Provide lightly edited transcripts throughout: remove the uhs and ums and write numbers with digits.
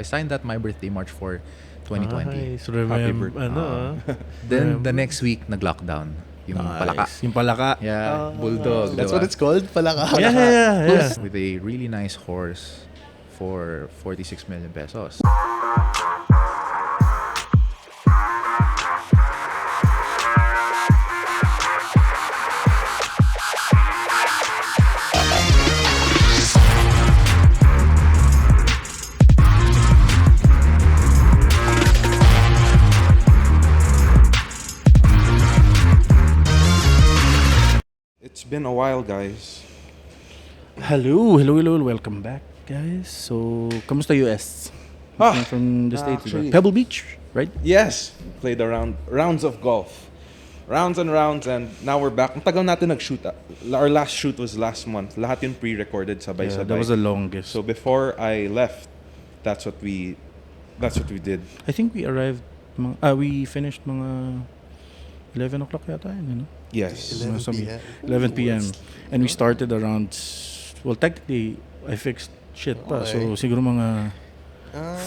I signed that my birthday, March 4, 2020. Ay, so Happy birthday. Then the next week, nag-lockdown. Yung palaka. Yung palaka. Yeah, bulldog. That's diba? what it's called? Palaka. Yeah. With a really nice horse for 46 million pesos. It's been a while, guys. Hello. Welcome back, guys. So, kamusta US? From the States. actually- Pebble Beach, right? Yes, played rounds of golf. Rounds and rounds, and now we're back. Ang tagal natin nag-shoot. Our last shoot was last month. Lahat yun pre-recorded sabay-sabay. That was the longest. So before I left, that's what we did. I think we arrived, we finished mga 11 o'clock yata yun, Yes. 11 p.m. And we started around, well, technically, I fixed shit pa. So, siguro mga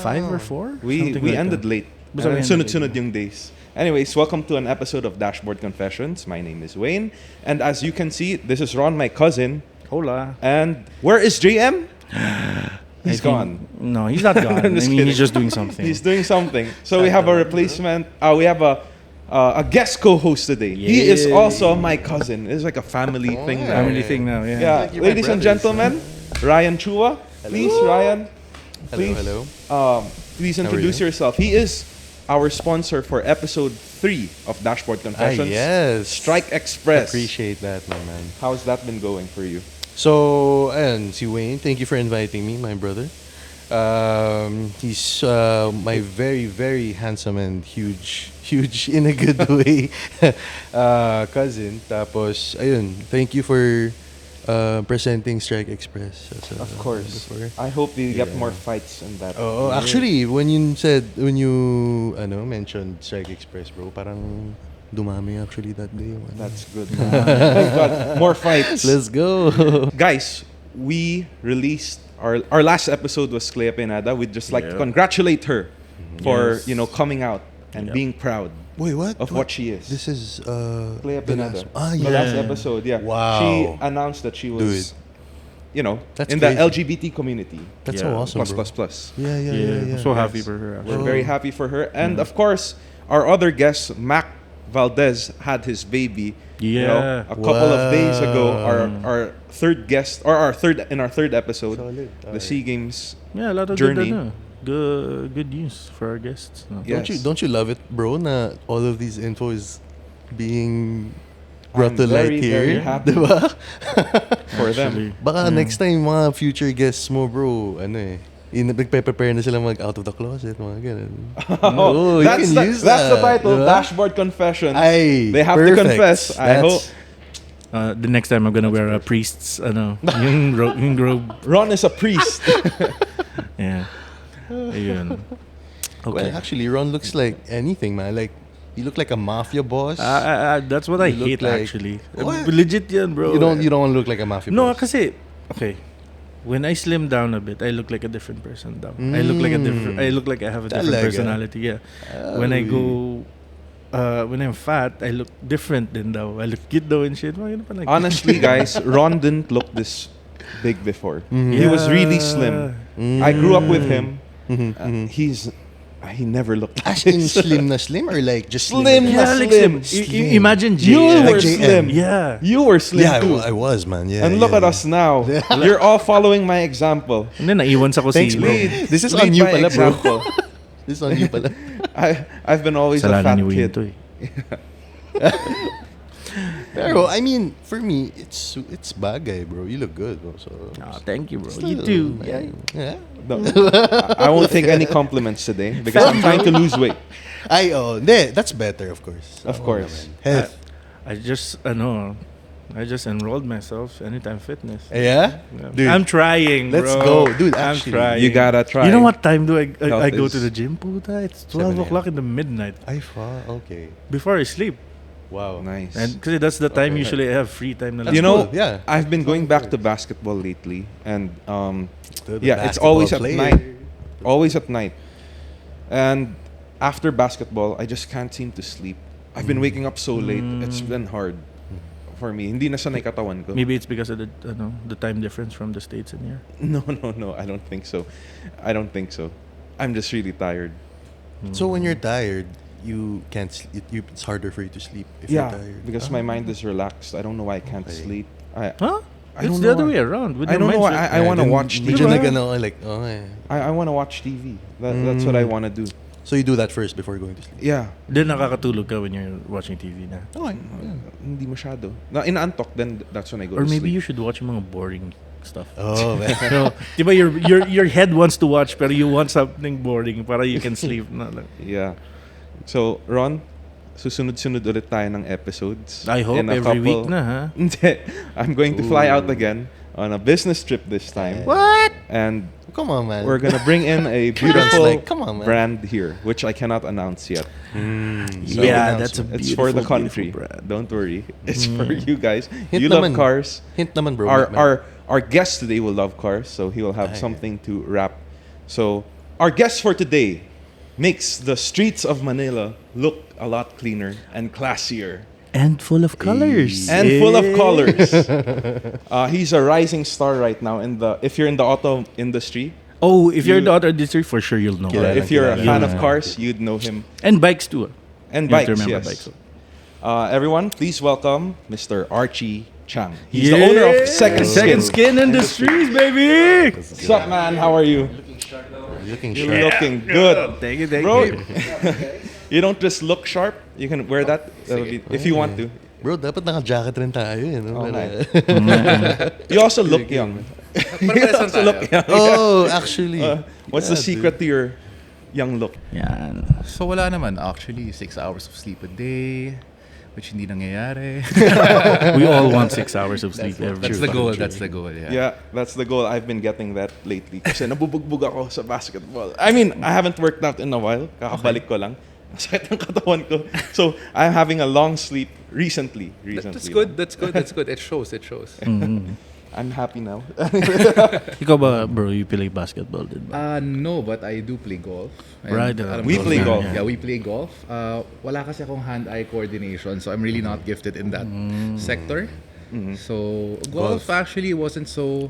5 or 4? We ended late. Basta we ended Sunod-sunod yung days. Anyways, welcome to an episode of Dashboard Confessions. My name is Wayne. And as you can see, this is Ron, my cousin. Hola. And where is JM? He's gone. No, he's not gone. I mean, he's just doing something. He's doing something. So we have a replacement. We have a guest co-host today. He is also my cousin. It's like a family thing now. Family thing now, yeah. Yeah, Like you're my ladies and brothers. gentlemen, Ryan Chua. Please, Ryan. Please, Hello. please How are introduce you? yourself. He is our sponsor for episode 3 of Dashboard Confessions. Yes. Strike Express. Appreciate that, my man. How's that been going for you? So, ayan, si Wayne, thank you for inviting me, my brother. He's my very, very handsome and huge in a good way cousin. Tapos, ayun, thank you for presenting Strike Express. Of course. Before. I hope you get Yeah. more fights in that. Oh, actually, when you mentioned Strike Express, bro, parang dumami actually that day. That's good. Thank God. More fights. Let's go. Guys, we released our last episode was Clea Penada. We'd just like to Yeah. congratulate her for Yes. coming out and Yep. being proud Wait, what? of what she is. This is Clea the Penada. last- The yeah. last episode, yeah. Wow. She announced that she was, That's in crazy. the LGBT community. That's Yeah. so awesome, Plus, bro. plus, plus. Yeah. I'm so happy Yes. for her. We're Actually. very happy for her. And of course, our other guest, Mac Valdez, had his baby. Yeah. A couple of days ago, Wow. our third guest, or our third episode, Solid. the SEA Games. Yeah, a lot of Journey. good news for our guests. No? Yeah. Don't you love it, bro? Na all of these info is being I'm brought to light very, here. very happy. Diba? For Actually. them. Baka next time mga future guests mo, bro, nagpe-prepare na sila mag out of the closet, mga ganun. Oh, you that's can the, use that's the that, title, diba? Dashboard Confessions. Ay, They have to perfect. confess. I hope. The next time I'm gonna wear a priest's yung robe. Ron is a priest. Yeah. Ayun. Well, Okay. actually, Ron looks like anything, man. Like, you look like a mafia boss. That's what I You look hate like- actually. What? Legit yan, bro. you don't want to look like a mafia No, boss. kasi okay. When I slim down a bit, I look like a different person daw. I look like I have a different Talaga? personality. Yeah. When I go when I'm fat, I look different din daw. I look cute daw and shit. Mga ganun pa like. Honestly, guys, Ron didn't look this big before. He was really slim. I grew up with him. He never looked like As in this. slim na slim or like just Slim na na Yeah, like slim. slim. Imagine You JM. were Like JM. slim. Yeah. You were slim Yeah, too. I was, man. Yeah. And look yeah. at us now. You're all following my example. And then naiwan sa Thanks, kusino. bro. This is Lead on you by pala, bro. example. This is on you pala. I've been always a Kasalanan fat ni Wayne kid. to eh. Pero I mean, for me, it's bagay, bro. You look good, bro. So Thank you, bro. You too. Yeah. Yeah. No, I won't take any compliments today because I'm trying to lose weight. That's better, of course. Of course. Health. I just enrolled myself Anytime Fitness. Yeah? Dude, I'm trying, bro. let's go. Dude, I'm actually, trying. You gotta try. You know what time do I Health go is to the gym, puta? It's 12 7 o'clock in the midnight okay. before I sleep. Wow. Nice. And because that's the time Okay. usually I have free time. Na That's you lang. know, cool, yeah. I've been going back to basketball lately, and The yeah, it's basketball always at player. night. always at night. And after basketball, I just can't seem to sleep. I've been waking up so late. It's been hard for me. Hindi na sanay katawan ko. Maybe it's because of the time difference from the States and here. No. I don't think so. I'm just really tired. So when you're tired, you can't sleep. It's harder for you to sleep if you're tired. Because my mind is relaxed. I don't know why I can't sleep. Huh? I It's don't the know other why. way around. With I your don't know why. mindset. I want to watch TV. Medyo nag-ano, like, yeah. I want to watch TV. That's what I want to do. So you do that first before going to sleep? Yeah. Then nakakatulog ka when you're watching TV na. Okay. Hindi masyado. Na inaantok, then that's when I go Or to maybe sleep. you should watch yung mga boring stuff. Oh, man. So, diba your head wants to watch pero you want something boring para you can sleep na lang. Yeah. So, Ron, susunod-sunod ulit tayo ng episodes. I hope In a every week couple- na, ha? Hindi. I'm going to fly out again on a business trip this time. What? And Come on, man. we're gonna bring in a Ron's beautiful like, come on, man. brand here, which I cannot announce yet. So Yeah, that's a It's for the beautiful, country. beautiful brand. Don't worry. It's for you guys. Hint You love naman. cars. Hint naman, bro. Our guest today will love cars, so he will have Ay. something to rap. So our guest for today makes the streets of Manila look a lot cleaner and classier. And full of colors. And full of colors. He's a rising star right now if you're in the auto industry. Oh, if you're You- the auto industry, for sure you'll know. Kilala. If you're a kilala. fan of cars, you'd know him. And bikes too. And You have bikes, to remember yes. bikes. Everyone, please welcome Mr. Archie Chiang. He's the owner of Second Skin. Second Skin Industries, baby. What's up, man? How are you? Looking You're sharp. looking good. Thank you, Bro, you. you don't just look sharp. You can wear that if you want to. Bro, dapat naka-jacket rin tayo. No? Oh, Para- You also look young. Parehas lang tayo. Oh, actually. What's the Yeah, secret to your young look? Yan. So wala naman actually 6 hours of sleep a day, which hindi nangyayari. We all want 6 hours of sleep every That's the fucking goal. day. That's the goal. Yeah. Yeah, that's the goal. I've been getting that lately. Kasi nabubugbog ako sa basketball. I mean, I haven't worked out in a while. Kakabalik ko lang. Ang sakit ng katawan ko. So, I'm having a long sleep recently. That's good. That's good. That's good. It shows. It shows. I'm happy now. Ikaw ba, bro, you play basketball din ba? No, but I do play golf. And Right, alam we ko, play golf. Yeah, we play golf. Wala kasi akong hand-eye coordination, so I'm really not gifted in that sector. So golf actually wasn't so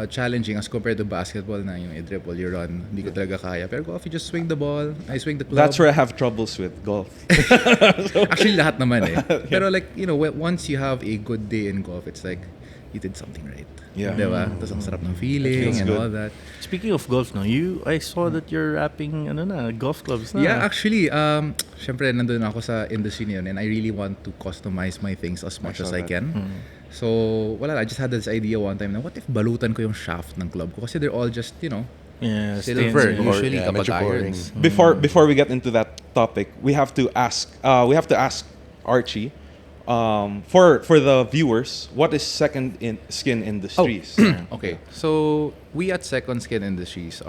challenging as compared to basketball na yung i-dribble, you run. Hindi ko talaga kaya. Pero golf, you just swing the ball. I swing the club. That's where I have troubles with golf. Actually, lahat naman eh. Pero like, you know, once you have a good day in golf, it's like, you did something right. Yeah. Diba? Tapos ang sarap ng feeling feels and good. all that. Speaking of golf, no, I saw that you're rapping golf clubs na. Yeah, actually, syempre nandun ako sa industry na yun and I really want to customize my things as much as I can. So, wala, I just had this idea one time na what if balutan ko yung shaft ng club ko? Kasi they're all just, you know, Yeah, silver stains, usually yeah, kapag medyo boring. irons. Before we get into that topic, we have to ask Archie, for the viewers, what is Skin Industries? Okay, so we at Second Skin Industries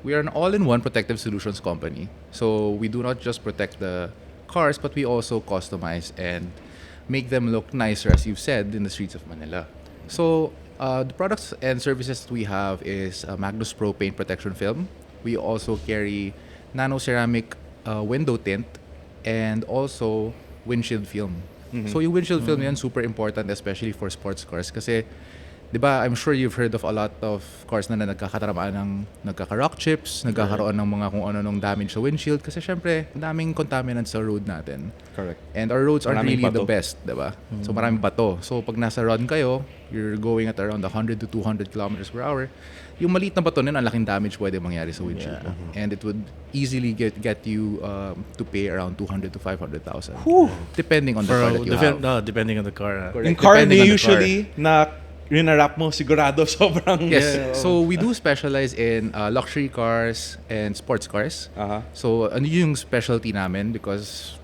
we are an all-in-one protective solutions company. So we do not just protect the cars, but we also customize and make them look nicer, as you've said, in the streets of Manila. So the products and services that we have is Magnus Pro paint protection film. We also carry nano ceramic window tint and also windshield film. So yung windshield film yan super important, especially for sports cars kasi 'di ba, I'm sure you've heard of a lot of cars na nagkakataramaan ng nagkaka-rock chips, nagkakaroon ng mga kung ano-anong damage sa windshield kasi syempre daming contaminants sa road natin. Correct. And our roads aren't Maraming really the bato. best, 'di ba? So maraming bato. So pag nasa run kayo, you're going at around 100 to 200 kilometers per hour. Yung maliit na bato nun, ang laking damage pwede mangyari sa windshield mo. And it would easily get you to pay around 200 to 500,000. Depending on the car that you have. Depending on the car. Correct. Yung car Depending ni on the usually na rinarap mo sigurado sobrang Yes. So we do specialize in luxury cars and sports cars. So ano yung specialty namin because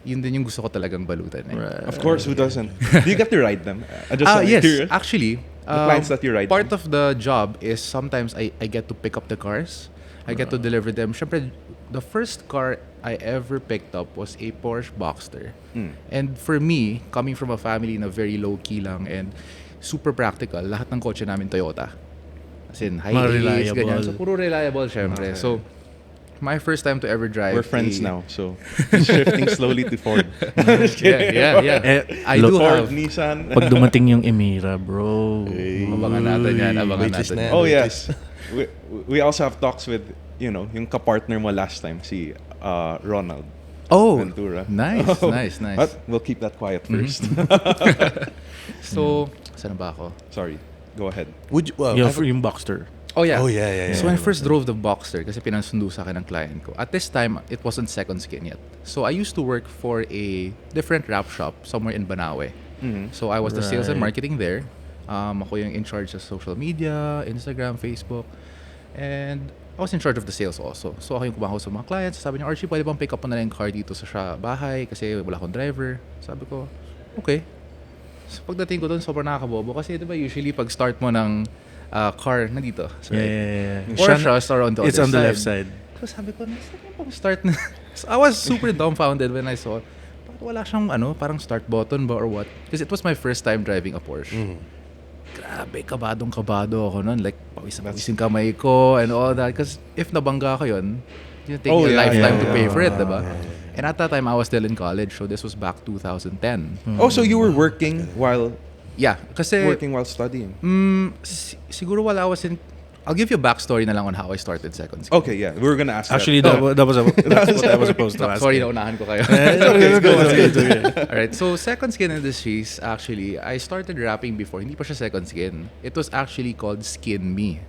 yun din yung gusto ko talagang balutan. Eh. Of course, who doesn't? Do you get to ride them? Yes, curious. actually. The clients that you ride Part them. of the job is sometimes I get to pick up the cars. I get to deliver them. Syempre, the first car I ever picked up was a Porsche Boxster. And for me, coming from a family na very low-key lang and super practical, lahat ng kotse namin Toyota. As in, high Mga A's, reliable. ganyan. So, puro reliable, syempre. So, my first time to ever drive We're friends a- now, so shifting slowly to Ford. Yeah. I do Ford, have. Nissan. Pag dumating yung Emira, bro. Abangan natin yan, abangan Waitlist natin. na yan. Oh yes, we also have talks with yung kapartner mo last time, si Ronald Oh, Ventura. nice. But we'll keep that quiet first. So, saan ba ako? Sorry, go ahead. Would you, well, Yeah, I've- for yung Boxster. Oh, yeah. Oh, yeah. So, when I first drove the Boxster, kasi pinansundo sa akin ng client ko, at this time, it wasn't second skin yet. So, I used to work for a different wrap shop somewhere in Banawe. So, I was the sales and Right. marketing there. Ako yung in charge sa social media, Instagram, Facebook. And I was in charge of the sales also. So, ako yung kumakas sa mga clients. Sabi niya, Archie, pwede bang pick up mo na lang yung car dito sa bahay kasi wala akong driver. Sabi ko, okay. So, pagdating ko doon, sobrang nakakabobo. Kasi, di ba, usually, pag start mo ng car, nandito. So, Yeah. Or just or on the It's other on the side. left side. So sabi ko, saan mo pang start na? So I was super dumbfounded when I saw, bakit wala siyang parang start button ba or what? Because it was my first time driving a Porsche. Grabe, kabadong-kabado ako nun. Like, pawisin kamay ko and all that. Because if nabangga ko yun, you take a lifetime to pay for it, diba? And at that time, I was still in college. So this was back 2010. Oh, so you were working while Yeah, kasi studying. siguro while I was in, I'll give you a backstory na lang on how I started second skin. Okay, yeah, we were gonna ask. Actually, that. that's what I was supposed to ask. Sorry, naunahan ko kayo. It's okay. Alright, so second skin industries, actually, I started rapping before. Hindi pa siya second skin. It was actually called Skin Me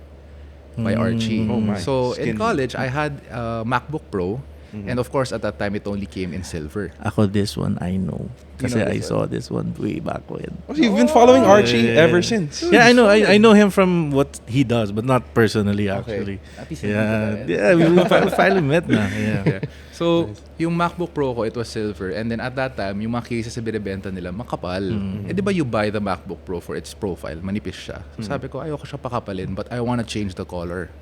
by Archie. Oh my. So Skin in Me. college, I had a MacBook Pro. And of course, at that time, it only came in silver. Ako, this one, I know. Kasi You know I this saw this one way back when. Oh, so you've been following Archie ever since. Yeah, I know. I know him from what he does, but not personally, actually. At least Yeah, we finally met na. Yeah. So, yung MacBook Pro ko, it was silver. And then at that time, yung mga cases na binibenta nila, makapal. Eh, di ba you buy the MacBook Pro for its profile? Manipis siya. So, sabi ko, ayoko siya pakapalin, but I wanna change the color.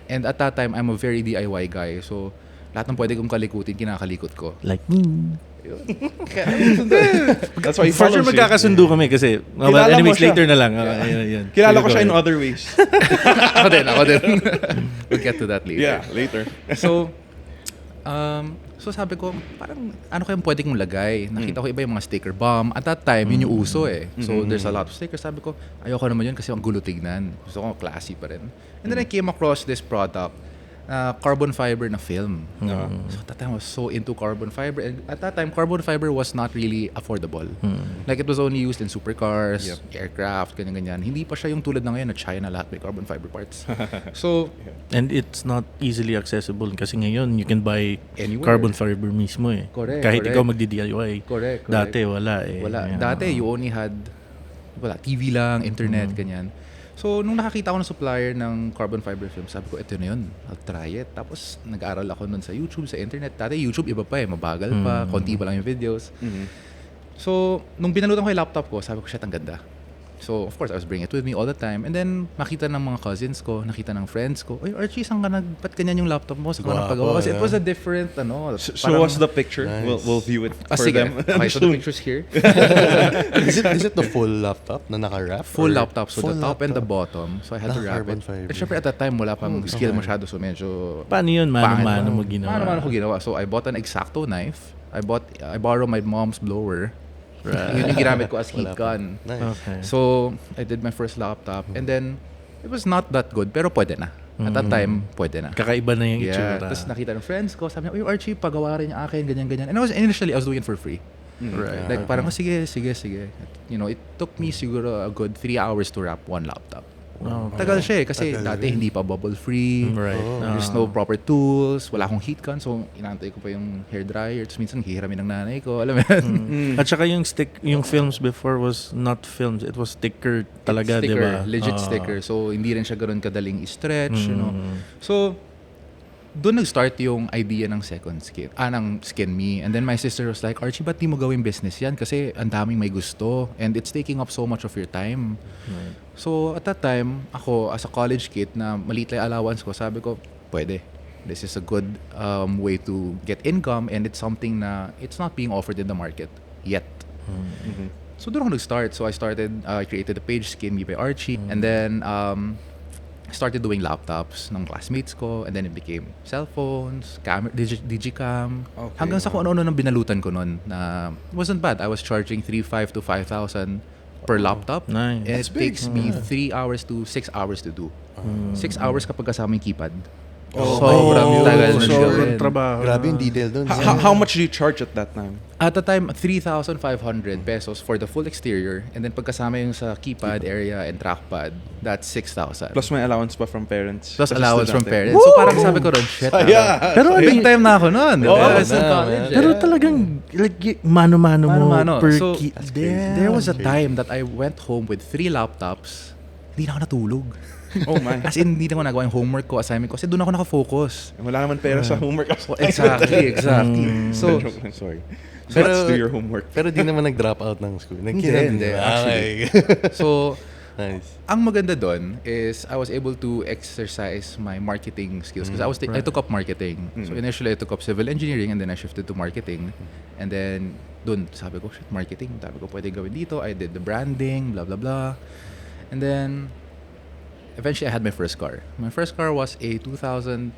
And at that time, I'm a very DIY guy. So, lahat ng pwede kong kalikutin, kinakalikot ko. Like me. That's why he For sure follows you. magkakasundo kami kasi. Kilala mo Anyways, siya. later na lang. Yan. Kilala Sige, ko go siya in ahead. other ways. Ako din. We'll get to that later. Yeah, later. So, sabi ko, parang ano kayang pwede kong lagay? Nakita ko iba yung mga sticker bomb. At that time, yun yung uso eh. So, there's a lot of stickers. Sabi ko, ayoko naman yun kasi ang gulo tignan. Gusto ko classy pa rin. And then I came across this product, carbon fiber na film. So, at that time, I was so into carbon fiber. And at that time, carbon fiber was not really affordable. Like, it was only used in supercars, aircraft, ganyan-ganyan. Hindi pa siya yung tulad na ngayon na China lahat may carbon fiber parts. So, And it's not easily accessible kasi ngayon you can buy Anywhere. carbon fiber mismo eh. Correct, Kahit correct. ikaw magdi-DIY. Correct. Dati wala eh. Wala. Yeah. Dati, you only had TV lang, internet, ganyan. So, nung nakakita ko ng supplier ng carbon fiber film, sabi ko, ito na yun. I'll try it. Tapos, nag-aaral ako nun sa YouTube, sa internet. Dati, YouTube, iba pa eh. Mabagal pa. Konti pa lang yung videos. So, nung pinalutan ko yung laptop ko, sabi ko, shit, ang ganda. So, of course, I was bringing it with me all the time. And then, makita ng mga cousins ko, nakita ng friends ko, "Oy, Archie, saan ka ba't ganyan yung laptop mo? Saan ka nagpagawa?" Kasi it was a different, Show us the picture. Nice. We'll view it for sige. them. Okay, so the picture's here. Is it the full laptop na naka-wrap? Full or- laptop. So Full the top and the laptop? bottom. So I had to wrap Naka-carbon it. fiber. And syempre at that time, wala pang skill masyado. So medyo... Paano yun? Mano-mano mo ginawa? Mano-mano ko ginawa. So I bought an X-Acto knife. I borrowed my mom's blower. Yun yung ginamit ko as heat gun. Nice. Okay. So I did my first laptop. And then, it was not that good. Pero pwede na. At that time, pwede na. Kakaiba na yung Yeah. itsura. Tapos nakita ng friends ko. Sabi niya, "Uy, Archie, pagawa rin yung akin. Ganyan-ganyan." And initially, I was doing it for free. Right. Like parang, sige. You know, it took me siguro a good 3 hours to wrap one laptop. Tagal siya eh. Kasi dati hindi pa bubble free. Right. There's no proper tools. Wala akong heat gun. So, inaantay ko pa yung hair dryer. Tapos minsan, hihiramin ng nanay ko. Alam mo yun? At saka yung films before was not films. It was sticker talaga, di ba? Legit sticker. So, hindi rin siya ganoon kadaling i-stretch, you know. So, doon nag-start yung idea ng ng Skin Me. And then my sister was like, "Archie, ba't di mo gawing business yan? Kasi ang daming may gusto. And it's taking up so much of your time." Right. So, at that time, ako, as a college kid na maliit lang allowance ko, sabi ko, pwede. This is a good way to get income and it's something na it's not being offered in the market yet. So, doon ako nag-start. So, I created the page Skin Me by Archie. And then, started doing laptops ng classmates ko, and then it became cell phones, digicam, Okay. hanggang sa kung ano-ano nang binalutan ko nun na wasn't bad. I was charging 3,500 to 5,000 per laptop. Nice. And it takes me 3 hours to 6 hours to do. 6 hours kapag kasama yung keypad. Sobrang tagal na sobrang gawin. trabaho. Grabe yung detail dun. How much do you charge at that time? At the time, 3,500 pesos for the full exterior. And then pagkasama yung sa keypad area and trackpad, that's 6,000. Plus may allowance pa from parents. Plus Kasi allowance from estudyante. parents. So parang sabi ko ron, shit. Pero Big time na ako nun. Oo, I was in na, college. Pero talagang like mano-mano mo Mano-mano. per So, key. There was a time that I went home with 3 laptops. Hindi na ako natulog. Oh my. As in, hindi na ako nagawa yung homework ko, assignment ko. Kasi doon ako nakafocus. Wala naman pera sa homework. Exactly. So, Sorry. So Pero- let's do your homework. Pero di naman nag-drop out ng school. Hindi, Nag-kinab- actually. So, Nice. ang maganda doon is I was able to exercise my marketing skills because I took up marketing. So initially I took up civil engineering and then I shifted to marketing. And then doon sabi ko, shit, marketing. Sabi ko, pwede gawin dito. I did the branding, blah, blah, blah. And then eventually I had my first car. My first car was a 2005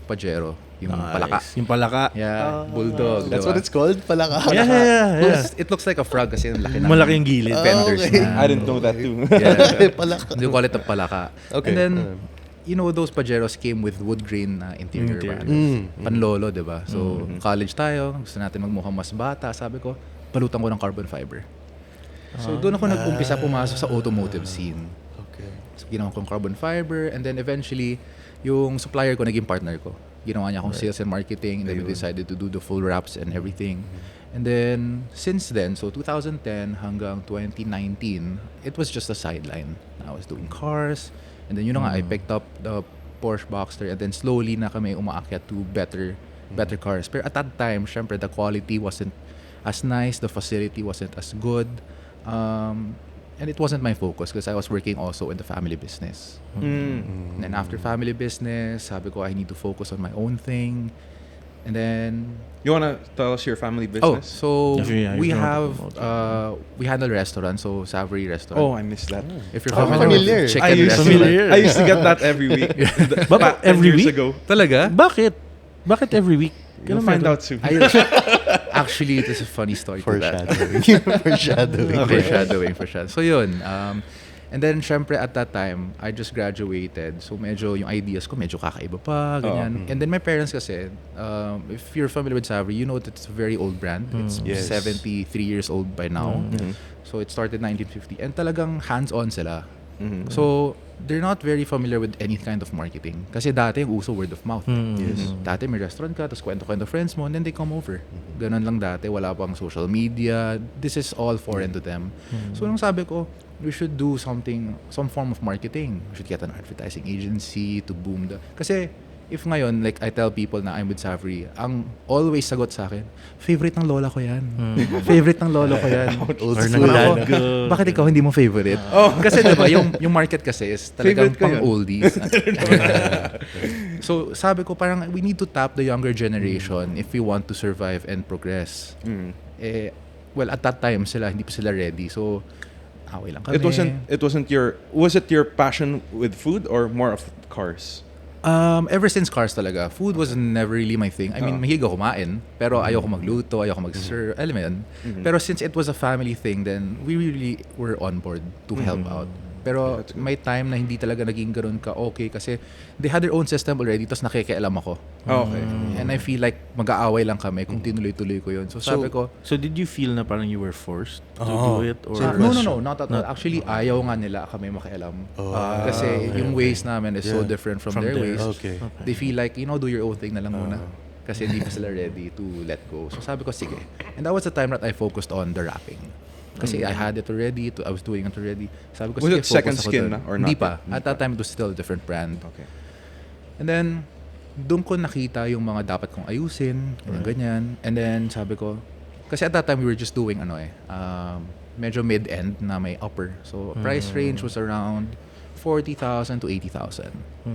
Pajero. Yung palaka. Yung palaka. Yeah, bulldog. That's diba? what it's called? Palaka. Yeah. It looks like a frog kasi yung laki ng Malaki yung gilid. fenders okay. na. I didn't know that too. Yeah. Palaka. They call it a palaka. Okay. And then, you know, those Pajeros came with wood grain na interior. Panlolo, di ba? So, college tayo. Gusto natin magmukhang mas bata. Sabi ko, palutan ko ng carbon fiber. So, doon ako nag-umpisa pumasok sa automotive scene. Okay. So, ginawa kong carbon fiber. And then, eventually, yung supplier ko, naging partner ko. Ginawa niya akong sales and marketing. And then, we decided to do the full wraps and everything. And then, since then, so 2010 hanggang 2019, it was just a sideline. I was doing cars. And then, yun na nga, I picked up the Porsche Boxster. And then, slowly na kami umaakyat to better cars. Pero at that time, syempre, the quality wasn't as nice. The facility wasn't as good. And it wasn't my focus because I was working also in the family business. And then after family business, sabi ko, I need to focus on my own thing. And then, You wanna tell us your family oh, business? so Yeah, we if you want to have, promote we handle restaurant, so Savory restaurant. Oh, I missed that. If you're familiar. familiar with chicken I used, restaurant. Familiar. I used to get that every week. But 10 every years week? ago. Talaga? Bakit? Bakit every week? You'll find out soon. Actually, it is a funny story to that. Foreshadowing. Foreshadowing. So yun. And then, syempre, at that time, I just graduated. So, medyo yung ideas ko, medyo kakaiba pa, ganyan. And then, my parents kasi, if you're familiar with Savory, you know that it's a very old brand. It's Yes. 73 years old by now. So, it started 1950. And talagang hands-on sila. So, they're not very familiar with any kind of marketing. Kasi dati, yung uso word of mouth. Yes. Dati, may restaurant ka, tapos kwento-kwento friends mo, and then they come over. Ganon lang dati. Wala pang social media. This is all foreign to them. So, nung sabi ko, we should do something, some form of marketing. We should get an advertising agency to boom the... Kasi, if ngayon, like I tell people na I'm with Savory, ang always sagot sa akin, favorite ng lola ko yan. Favorite ng lola ko yan. Old Or school. naglalag. Bakit ikaw hindi mo favorite? Kasi diba, yung market kasi is talagang Favorite ko pang yun. oldies. So, sabi ko parang we need to tap the younger generation if we want to survive and progress. Well, at that time, hindi pa sila ready. So, away lang kami. Was it your passion with food or more of cars? Ever since cars talaga, food was never really my thing. I mean, mahilig ako kumain, pero ayoko magluto, ayoko mag-serve, alam mo yun. Pero since it was a family thing, then we really were on board to help out. Pero may time na hindi talaga naging ganun ka okay kasi they had their own system already, tapos nakikialam ako. Okay. And I feel like mag-aaway lang kami kung tinuloy-tuloy ko yun. So sabi ko, So did you feel na parang you were forced to do it? Or no, not at all. Actually, ayaw nga nila kami makialam. Kasi yung ways namin is so different from their ways. Okay. They feel like, do your own thing na lang muna. Kasi hindi pa sila ready to let go. So sabi ko, sige. And that was the time that I focused on the rapping. Kasi I had it already, I was doing it already. Sabi ko, Was sige, it Second focus ako Skin dun. na or Hindi not pa. yet? At that time, it was still a different brand. Okay. And then, doon ko nakita yung mga dapat kong ayusin, ganyan. And then, sabi ko, kasi at that time, we were just doing, medyo mid-end na may upper. So, price range was around 40,000 to 80,000.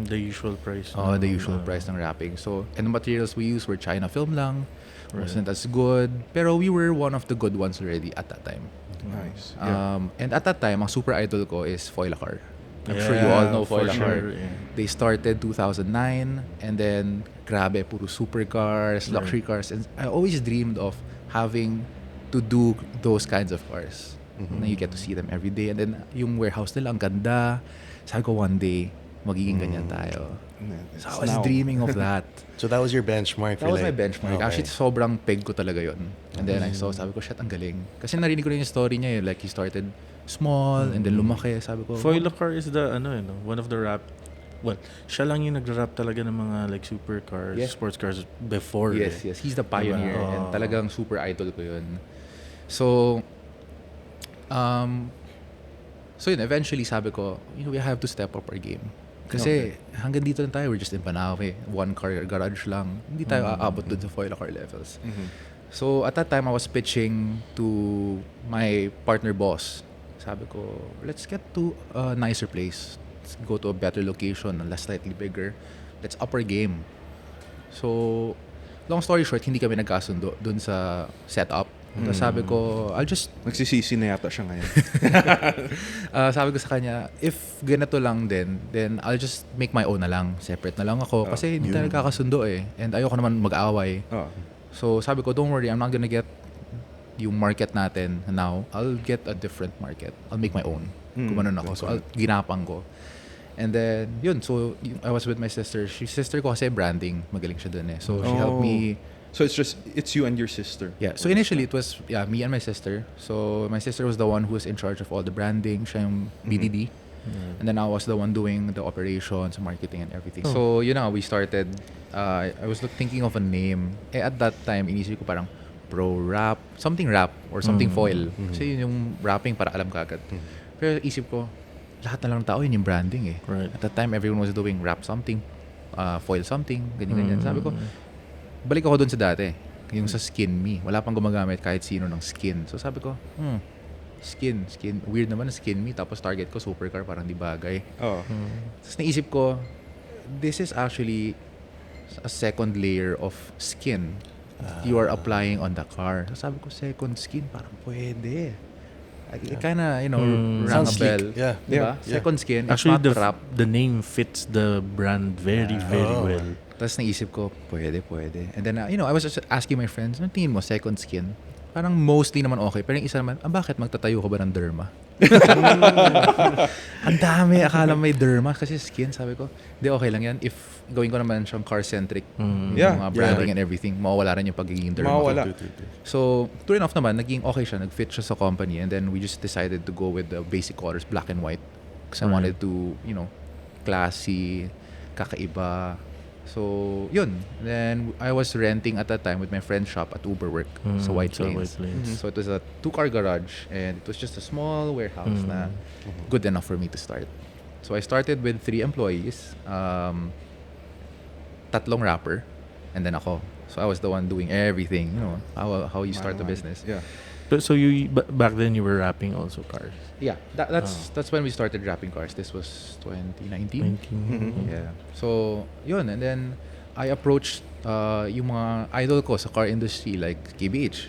the usual price? The usual price ng wrapping. So, and the materials we used were China film lang. Wasn't as good. Pero we were one of the good ones already at that time. Nice. And at that time, ang super idol ko is Foilacar. I'm sure you all know for Foilakar. sure, yeah. They started 2009 and then grabe, puro supercars, luxury cars. And I always dreamed of having to do those kinds of cars. Na you get to see them every day. And then yung warehouse nila, ang ganda. Sabi ko one day, magiging ganyan tayo. So I was dreaming of that. So that was your benchmark. That was my benchmark. Okay. Actually, sobrang peg ko talaga yun. And then I saw, sabi ko, shit, ang galing. Kasi narinig ko rin yung story niya, like he started small and then lumaki. Sabi ko, Foilakar is the one of the rap. Well, siya lang yung nagra-rap talaga ng mga like supercars, Yes. sports cars before. yes, yes. He's the pioneer Diba? and talagang super idol ko yun. So, so yun, eventually sabi ko, we have to step up our game. Kasi hanggang dito lang tayo, we're just in Banawe, one car garage lang. Hindi tayo aabot dun sa Foilakar levels. So at that time, I was pitching to my partner boss. Sabi ko, let's get to a nicer place. Let's go to a better location, a slightly bigger. Let's up our game. So, long story short, hindi kami nagkasundo dun sa setup. Tapos sabi ko, I'll just... Nagsisisi na yata siya ngayon. sabi ko sa kanya, if ganito lang din, then I'll just make my own na lang. Separate na lang ako. Kasi hindi tayo nagkakasundo eh. And ayoko naman mag-away. So sabi ko, don't worry, I'm not gonna get yung market natin now. I'll get a different market. I'll make my own. Kumanon ako. So ginapang ko. And then, yun. So, I was with my sister. Sister ko kasi branding. Magaling siya dun eh. So, she helped me. So it's you and your sister. Yeah. So, initially, it was me and my sister. So, my sister was the one who was in charge of all the branding. Siya yung BDD. And then I was the one doing the operations, marketing, and everything. So, we started. I was thinking of a name. At that time, inisip ko parang pro rap, something rap or something foil. Kasi yun yung rapping para alam ka agad. Pero isip ko, lahat na lang ng tao yun yung branding eh. Right. At that time, everyone was doing rap something, foil something, ganyan-ganyan. Sabi ko, balik ako dun sa dati. Yung sa Skin Me. Wala pang gumagamit kahit sino ng skin. So sabi ko, skin. Weird naman na Skin Me. Tapos target ko, supercar, parang di bagay. Tapos naisip ko, this is actually a second layer of skin you are applying on the car. So sabi ko, second skin, parang pwede. It kinda, rang a Sounds bell. sleek. Yeah. Diba? Yeah. Second skin, Actually, it's not rap. the name fits the brand very well. Tapos naisip ko, pwede. And then, I was just asking my friends, ano tingin mo, second skin? Parang mostly naman okay. Pero yung isa naman, bakit magtatayo ka ba ng derma? Ang dami, akala may derma kasi skin. Sabi ko, di okay lang yan. If gawin ko naman siyang car-centric, yung mga branding and everything, mawawala rin yung pagiging derma. Mawawala. So, true enough naman, naging okay siya. Nag-fit siya sa company. And then we just decided to go with the basic colors, black and white. Because I wanted to, classy, kakaiba. So, yun. Then, I was renting at that time with my friend's shop at Uber Work sa White Plains. So, it was a 2-car garage and it was just a small warehouse na good enough for me to start. So, I started with 3 employees, 3 rapper, and then ako. So, I was the one doing everything, how you start a business. Yeah. So you back then you were rapping also cars. Yeah, that's when we started rapping cars. This was 2019. Yeah. So, yun. And then, I approached yung mga idol ko sa car industry like KBH.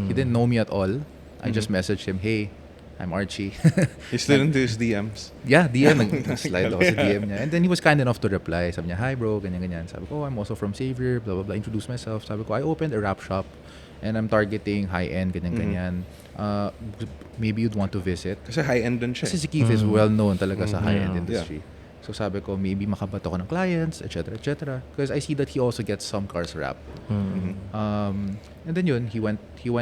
He didn't know me at all. I just messaged him, hey, I'm Archie. He slid into his DMs. Yeah, DM. Nag-slide ako sa DM niya. And then he was kind enough to reply. Sabi niya, hi bro, ganyan-ganyan. Sabi ko, I'm also from Xavier, blah, blah, blah. Introduce myself. Sabi ko, I opened a rap shop and I'm targeting high-end, ganyan-ganyan. Maybe you'd want to visit. Kasi high-end din siya. Kasi si Keith is well-known talaga sa high-end industry. So sabi ko, maybe makabato ko ng clients, etc., etc. Because I see that he also gets some cars rap. And then yun, he went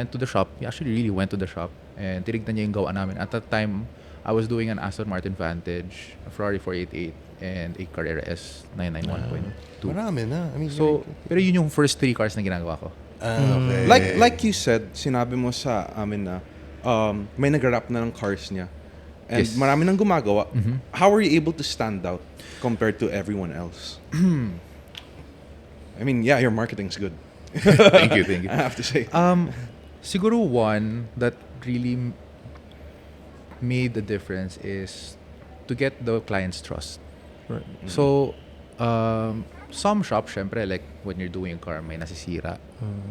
to the shop. He actually really went to the shop. And tinignan niya yung gawa namin. At that time, I was doing an Aston Martin Vantage, a Ferrari 488, and a Carrera S 991.2. Marami na. I mean, So, pero yun yung first 3 cars na ginagawa ko. okay. Like you said, sinabi mo sa amin na may nag-rap na ng cars niya. And Yes. marami nang gumagawa. How are you able to stand out compared to everyone else? I mean, yeah, your marketing's good. Thank you. I have to say. Siguro one that really made the difference is to get the client's trust. Right. So, some shops, syempre, like when you're doing a car, may nasisira.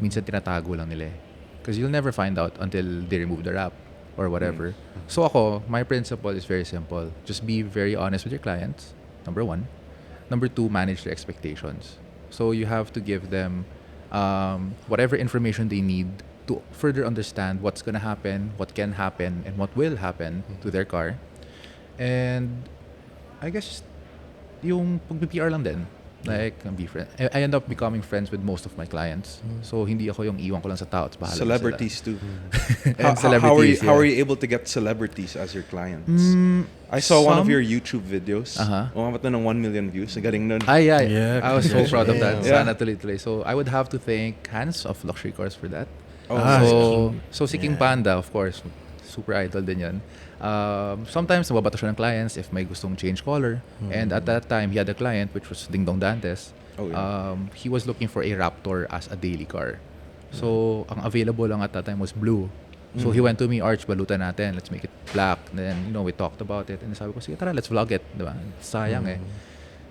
Minsan tinatago lang nila eh. Because you'll never find out until they remove the wrap. or whatever. So ako, my principle is very simple. Just be very honest with your clients, number one. Number two, manage their expectations. So you have to give them whatever information they need to further understand what's going to happen, what can happen, and what will happen to their car. And I guess yung pag-PR lang din. Like, be friend. I end up becoming friends with most of my clients. So, hindi ako yung iwan ko lang sa tao. Bahala Celebrities too. And How are yeah. you able to get celebrities as your clients? I saw one of your YouTube videos. Umabot na ng 1 million views. Ang galing nun. Yeah. Yeah, I was so proud of that. Yeah. Sana tuloy-tuloy. So, I would have to thank Hans of Luxury Cars for that. So si King Panda, of course, super idol din yan. Sometimes nababato siya ng clients if may gustong change color. And at that time, he had a client which was Ding Dong Dantes. He was looking for a Raptor as a daily car. So, ang available lang at that time was blue. So, he went to me, Arch, balutan natin. Let's make it black. And then, we talked about it. And sabi ko, sige, tara, let's vlog it. Diba? Sayang eh.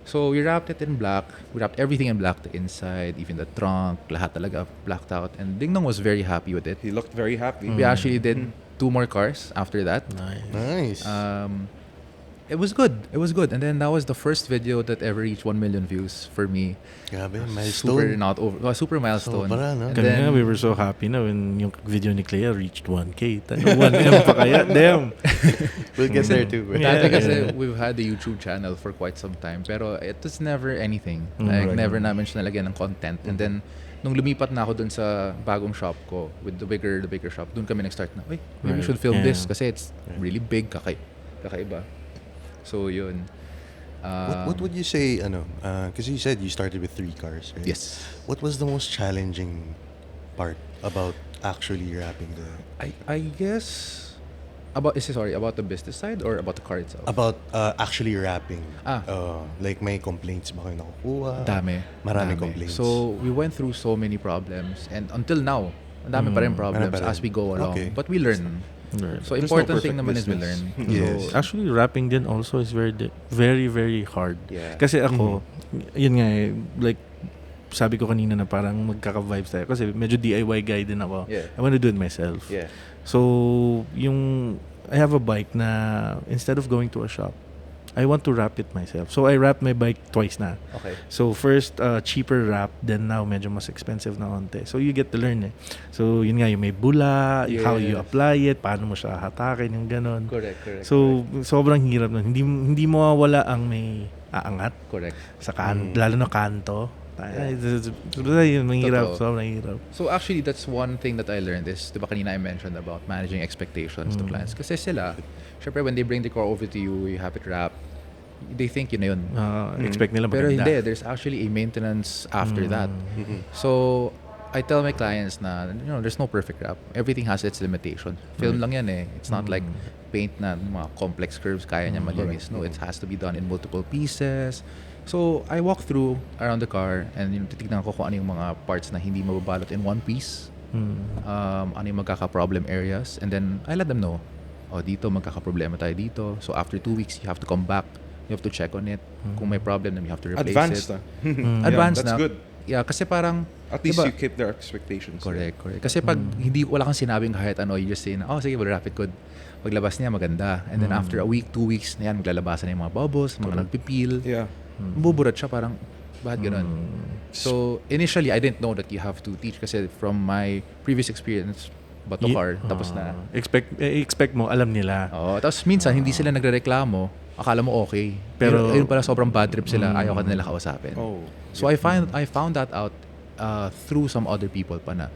So, we wrapped it in black. We wrapped everything in black. The inside, even the trunk, lahat talaga blacked out. And Ding Dong was very happy with it. He looked very happy. We actually did 2 more cars after that. Nice. It was good. And then that was the first video that ever reached 1 million views for me. Grabe, Super milestone. super milestone. Sobra, no? And Kanina, then, we were so happy na when yung video ni Clea reached 1K. 1M pa kaya? Damn! We'll get there too. Yeah. dati kasi we've had the YouTube channel for quite some time, pero it was never anything. Like, never namin siya nalagyan ng content. And then, nung lumipat na ako dun sa bagong shop ko with the bigger shop, dun kami nag-start na, wait, maybe we should film this kasi it's really big, kakaiba. So, yun. What would you say, because you said you started with 3 cars, right? Yes. What was the most challenging part about actually wrapping I guess, about the business side or about the car itself? about actually wrapping? Like may complaints ba kayo nakukuha? Marami complaints. So, we went through so many problems and until now, ang dami pa rin problems Marami pa rin. as we go along. Okay. But we learn. So, There's important no thing perfect naman is we business. learn. Yes. So, Actually, rapping din also is very, very hard. Yeah. Kasi ako, yun nga eh, like, sabi ko kanina na parang magkaka-vibes tayo. Kasi medyo DIY guy din ako. Yeah. I want to do it myself. Yeah. So, I have a bike na instead of going to a shop, I want to wrap it myself. So, I wrapped my bike twice na. Okay. So, first, cheaper wrap, then now, medyo mas expensive na onte. So, you get to learn eh. So, yun nga, yung may bula, how you Yes. apply it, paano mo siya hatakin, yung ganon. Correct. So, sobrang hirap nun. Hindi mawawala ang may aangat correct. sa lalo na kanto. Ay, yun, mahirap. Totoo. Sobrang hirap. So actually, that's one thing that I learned is, diba kanina I mentioned about managing expectations to clients. Kasi sila, syempre when they bring the car over to you, you have it wrapped, they think yun na yun. Expect nila Pero maganda. hindi, there's actually a maintenance after that. So, I tell my clients na, there's no perfect wrap. Everything has its limitation. Film lang yan eh. It's not like paint na mga complex curves kaya niya malinis. No, it has to be done in multiple pieces. So, I walk through around the car and titignan ko kung ano yung mga parts na hindi mababalot in one piece. Ano yung magkaka-problem areas. And then, I let them know. Dito magkaka-problema tayo dito. So, after 2 weeks, you have to come back. You have to check on it. Kung may problem, then you have to replace Advanced it. Yeah, Advanced that's na. good. Yeah, kasi parang... At least diba, you keep their expectations. Correct. Kasi pag wala kang sinabing kahit ano, you just say na, sige, we'll wrap it good. Paglabas niya, maganda. And then after a week, 2 weeks, na yan, maglalabasan na yung mga bubbles, mga nagpipil. Yeah. Buburat siya, parang, bakit ganun? So, initially, I didn't know that you have to teach kasi from my previous experience, bato car, tapos na. Expect mo, alam nila. Tapos minsan, hindi sila nagrereklamo, akala mo okay. Pero, ayun pala, sobrang bad trip sila, ayaw ka nila kausapin. So, I found that out through some other people pa na,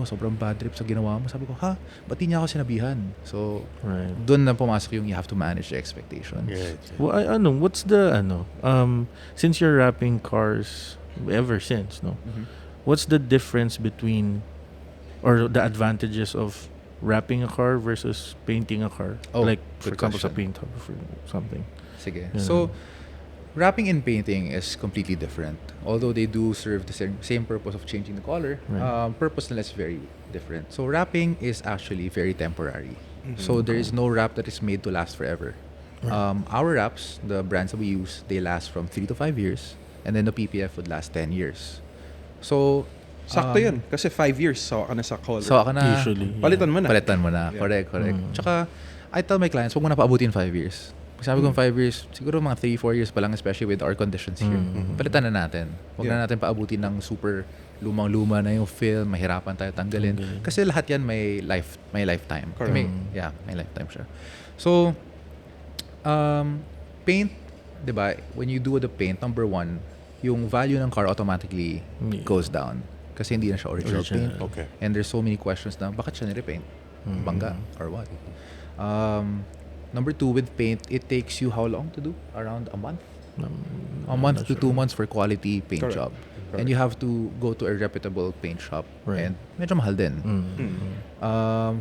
sobrang bad trip sa ginawa mo. Sabi ko, ba't di niya ako sinabihan? So, doon na pumasok yung you have to manage the expectations. Right. Well, what's the, since you're wrapping cars ever since, no? What's the difference between, or the advantages of wrapping a car versus painting a car? Like, for good example, sa question. paint or for something. Sige. Yeah. So, wrapping and painting is completely different. Although they do serve the same purpose of changing the color, purpose nila is very different. So, wrapping is actually very temporary. So, there is no wrap that is made to last forever. Our wraps, the brands that we use, they last from 3 to 5 years. And then the PPF would last 10 years. So, Sakto yun. Kasi 5 years, sawa ka na sa color. So, ako na, Usually. Palitan mo na. palitan mo na. Yeah. Correct. Tsaka, I tell my clients, huwag mo na paabutin 5 years. Pag sabi ko 5 years, siguro mga 3-4 years pa lang, especially with our conditions here. Palitan na natin. Huwag na natin paabutin ng super lumang-luma na yung film, mahirapan tayo tanggalin. Kasi lahat yan may lifetime. Correct. May lifetime siya. So, paint, di ba, when you do the paint, number one, yung value ng car automatically goes down. Kasi hindi na siya original paint. Okay. And there's so many questions na, bakit siya nirepaint? Bangga or what? Number two, with paint, it takes you how long to do? Around a month? A month to 2 months for quality paint Correct. job. Correct. And you have to go to a reputable paint shop. Right. And medyo mahal din.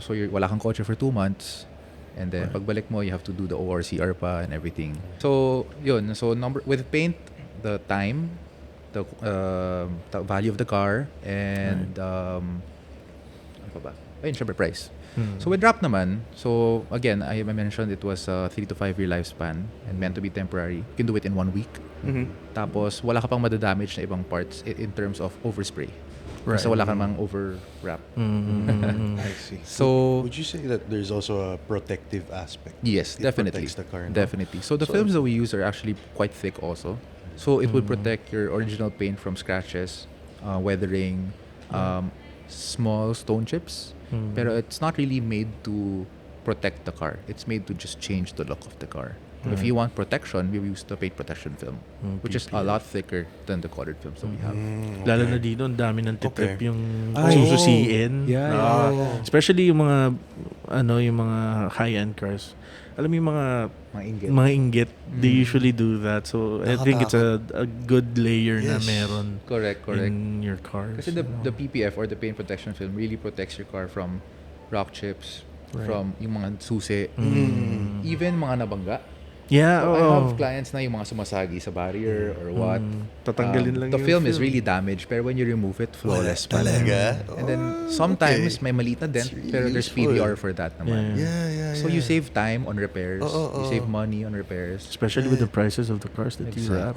So wala kang kotse for 2 months. And then pagbalik mo, you have to do the ORCR pa and everything. So yun. So with paint, the time, the value of the car, and ano pa ba? Ayun, syempre price. So with wrap naman, so again, I mentioned it was a 3 to 5 year lifespan and meant to be temporary. You can do it in 1 week. Tapos wala ka pang madadamage na ibang parts in terms of overspray. Kasi wala ka namang over-wrap. I see. So, Would you say that there's also a protective aspect? yes, It definitely. protects the car, no? Definitely. So the films that we use are actually quite thick also. So it will protect your original paint from scratches, weathering, small stone chips. Pero it's not really made to protect the car. It's made to just change the look of the car. If you want protection, we use the paint protection film, which is a lot thicker than the colored films that we have. Lalo na dito, ang dami ng titrip Okay. yung Ay, sususiin. Yeah. Especially yung mga yung mga high-end cars. Alam mo yung mga inggit, they usually do that. So I think it's a good layer na Yes. meron Correct. in your cars. Kasi the PPF or the paint protection film really protects your car from rock chips, from yung mga susi, even mga nabangga. Yeah, So I have clients na yung mga sumasagi sa barrier or what. Tatanggalin lang the yung film is really damaged, pero when you remove it, flawless pa rin. Talaga? And then sometimes may maliit na dent, It's really pero there's useful. PDR for that naman. Yeah. So you save time on repairs, you save money on repairs. Especially with the prices of the cars that you wrap.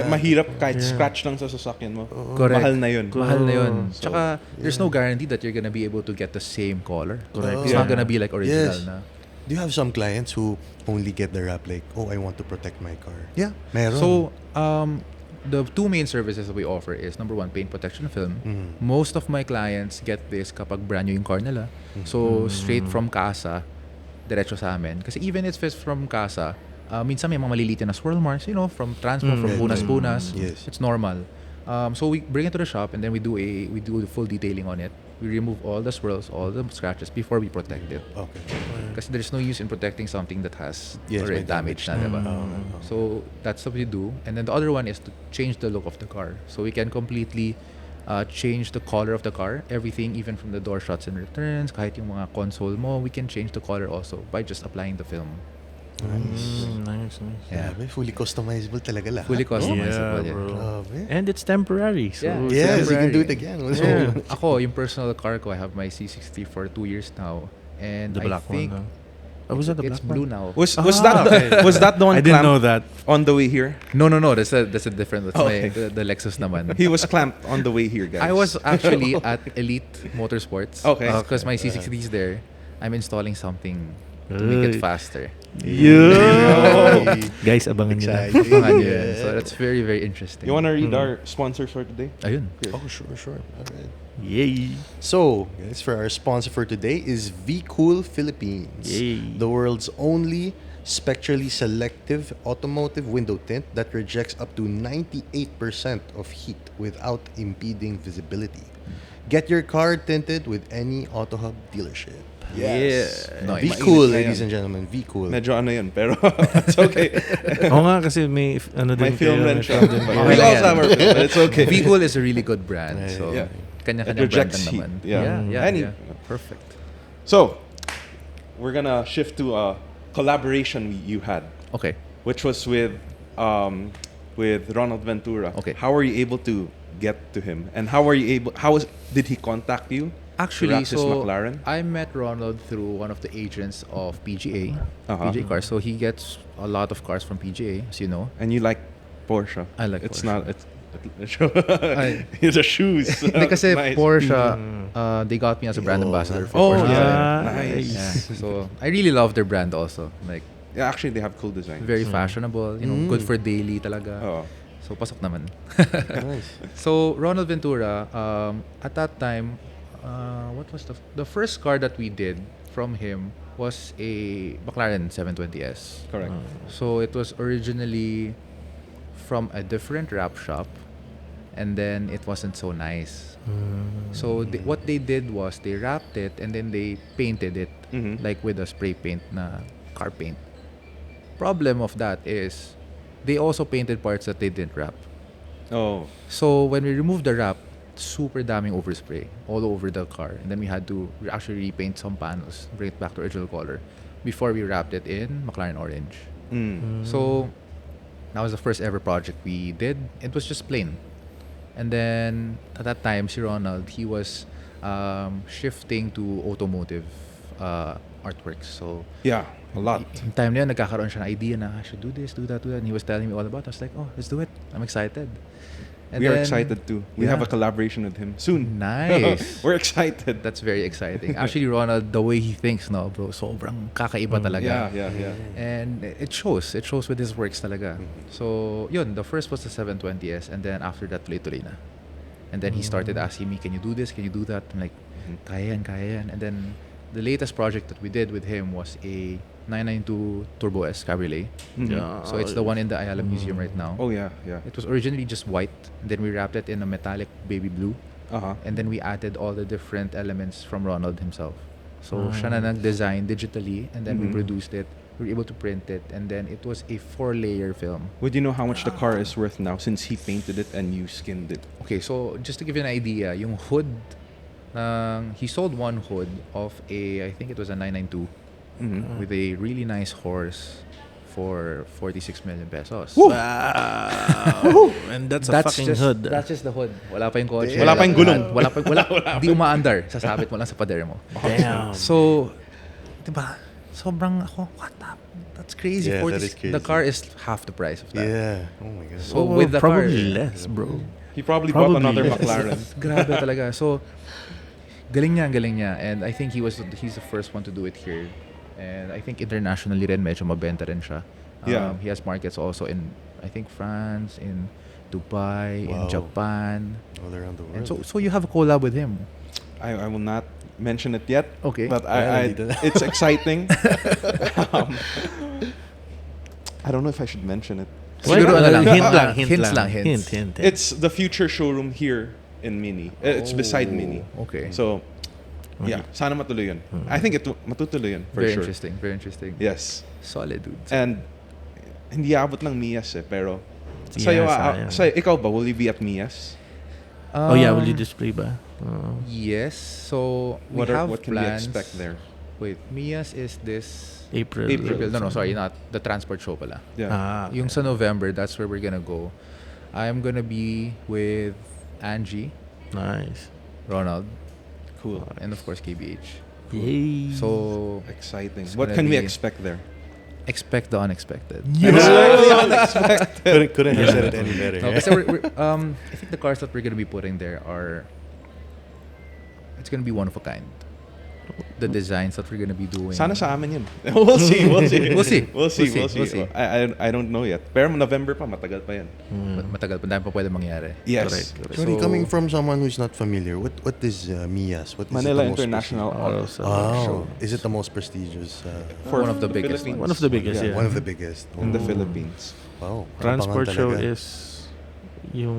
Mahirap kahit scratch lang sa sasakyan mo. Correct. Mahal na yun. Mahal na yun. Tsaka, there's no guarantee that you're gonna be able to get the same color. Correct. It's not gonna be like original Yes. na. Do you have some clients who only get the wrap like, oh, I want to protect my car? Yeah. Meron. So, the two main services that we offer is, number one, paint protection film. Most of my clients get this kapag brand new yung car nila. So, straight from casa, diretso sa amin. Kasi even if it's from casa, minsan may mga maliliit na swirl marks, from transpo, from punas-punas. Yes. It's normal. So we bring it to the shop and then we do the full detailing on it. We remove all the swirls, all the scratches before we protect it. Okay. Kasi there's no use in protecting something that has Yes, already may damage na, diba? So that's what we do. And then the other one is to change the look of the car. So we can completely change the color of the car. Everything, even from the door shuts and returns, kahit yung mga console mo, we can change the color also by just applying the film. Nice. Yeah. Grabe, fully customizable talaga lahat. Fully customizable. Yeah, Yeah, bro. Grabe. And it's temporary. So Yeah. it's Yes, you can temporary. do it again. So, Yeah. ako, yung personal car ko, I have my C60 for 2 years now. And The I black think one. Was that the it's black blue one? now. Was that the one I didn't know clamped that. on the way here? No. That's a different. That's Okay. the Lexus naman. He was clamped on the way here, guys. I was actually at Elite Motorsports. Okay. Because my C60 is there. I'm installing something to make it faster. Guys, abangan nyo na. Exciting. Abangan nyo yan. So that's very, very interesting. You wanna read our sponsors for today? Ayun. Oh, sure. All right. Yay. So, guys, for our sponsor for today is VCool Philippines, Yay. the world's only spectrally selective automotive window tint that rejects up to 98% of heat without impeding visibility. Get your car tinted with any AutoHub dealership. Yes. No, VCool, mainit na ladies yan. and gentlemen, VCool. Medyo ano yun, pero it's okay. Oo nga kasi may My film rin siya. Okay We lang also yan. have our film, but it's okay. VCool is a really good brand. So, Yeah. kanya-kanya It brand rejects lang naman. heat. Yeah. Yeah. Perfect. So, we're gonna shift to a collaboration you had, Okay. which was with Ronald Ventura. Okay. How were you able to get to him, and did he contact you? Actually, to wrap his so McLaren? I met Ronald through one of the agents of PGA, Uh-huh. PGA cars. So he gets a lot of cars from PGA, as you know. And you like Porsche? I like It's Porsche. not. It's The shoes. Hindi kasi Nice. Porsche, they got me as a brand ambassador for Oh, Porsche. yeah. Nice. Yeah. So I really love their brand also. Like Yeah, actually, they have cool designs. very fashionable, good for daily talaga. Oh. So pasok naman. Nice. So Ronald Ventura, at that time, what was the first car that we did from him was a McLaren 720S. Correct. So it was originally from a different wrap shop, and then it wasn't so nice. So what they did was they wrapped it and then they painted it Mhm. like with a spray paint na car paint. Problem of that is they also painted parts that they didn't wrap. Oh. So when we removed the wrap, super daming overspray all over the car, and then we had to actually repaint some panels, bring it back to original color before we wrapped it in McLaren orange. So that was the first ever project we did. It was just plain. And then at that time, si Ronald, he was shifting to automotive artworks. So Yeah, a lot. yung time na yun, nagkakaroon siya ng idea na I should do this, do that, do that. And he was telling me all about it. I was like, oh, let's do it. I'm excited. And We are then- excited too. We have Yeah. a collaboration with him soon. Nice. We're excited. That's very exciting. Actually, Ronald, the way he thinks, no, bro, sobrang kakaiba talaga. Yeah. And it shows. It shows with his works talaga. So, yun, the first was the 720S, and then after that, tuloy-tuloy na. And then he started asking me, can you do this? Can you do that? I'm like, kaya yan. And then the latest project that we did with him was a 992 Turbo S Cabriolet. Yeah. So it's the one in the Ayala Museum right now. Oh yeah. It was originally just white, and then we wrapped it in a metallic baby blue. Uh-huh. And then we added all the different elements from Ronald himself. So siya na nag-design digitally, and then we produced it. We were able to print it, and then it was a 4-layer film. Would you know how much the car is worth now since he painted it and you skinned it? Okay, so just to give you an idea, yung hood, he sold one hood of a, I think it was a 992, with a really nice horse for 46 million pesos. Wow. And that's a fucking just, hood. That's just the hood. Wala pa yung kotse. Wala pa yung gulong. Wala. Di umaandar. Sasabit mo lang sa pader mo. Damn. So, diba? Sobrang ako, what the? That's crazy. Yeah, 40, that is crazy. The car is half the price of that. Yeah. Oh my god. So with the probably car, less, bro. He probably bought Probably another yes. McLaren. Grabe talaga. So, galing niya. And I think he's the first one to do it here. And I think internationally rin, medyo mabenta rin siya. Yeah. He has markets also in, I think, France, in Dubai, Wow. in Japan. All around the world. And so you have a collab with him. I will not mention it yet. Okay. But Yeah, we did. it's exciting. I don't know if I should mention it. Siguro ano lang, Hints lang. hints. Hint. It's the future showroom here in Mini. It's beside Mini. Okay. So, yeah, sana matuloy yun. I think matutuloy yun for very sure. interesting. Very interesting. Yes. Solid, dude. And hindi abot ng Mias pero Yeah, sa'yo, ikaw ba, will you be at Mias? Oh yeah, will you display ba? Yes. So we have What can we plans. expect there? Wait, Mia's is this April. No, sorry, not the transport show pala. Yeah. Yung sa November, that's where we're gonna go. I'm gonna be with Angie, Nice. Ronald, Cool. and of course KBH. Yay. So Exciting. It's What gonna can we be- expect there? expect the unexpected. couldn't have said it any better. No, kasi I think the cars that we're gonna be putting there are, it's gonna be one of a kind. The designs that we're gonna be doing. Sana sa amin yun. We'll see. We'll see. We'll see. We'll see. I don't know yet. Pero November pa, matagal pa yan. Matagal pa, dahil pa pwede mangyari. Yes. Sorry, So- coming from someone who's not familiar, what is Mias? What is Manila it the most International Auto prestigious- Show. Oh, is it the most prestigious? For one of the biggest Philippines. One of the biggest, yeah. One of the biggest. In the Philippines. Wow. Transport abangan show talaga. is yung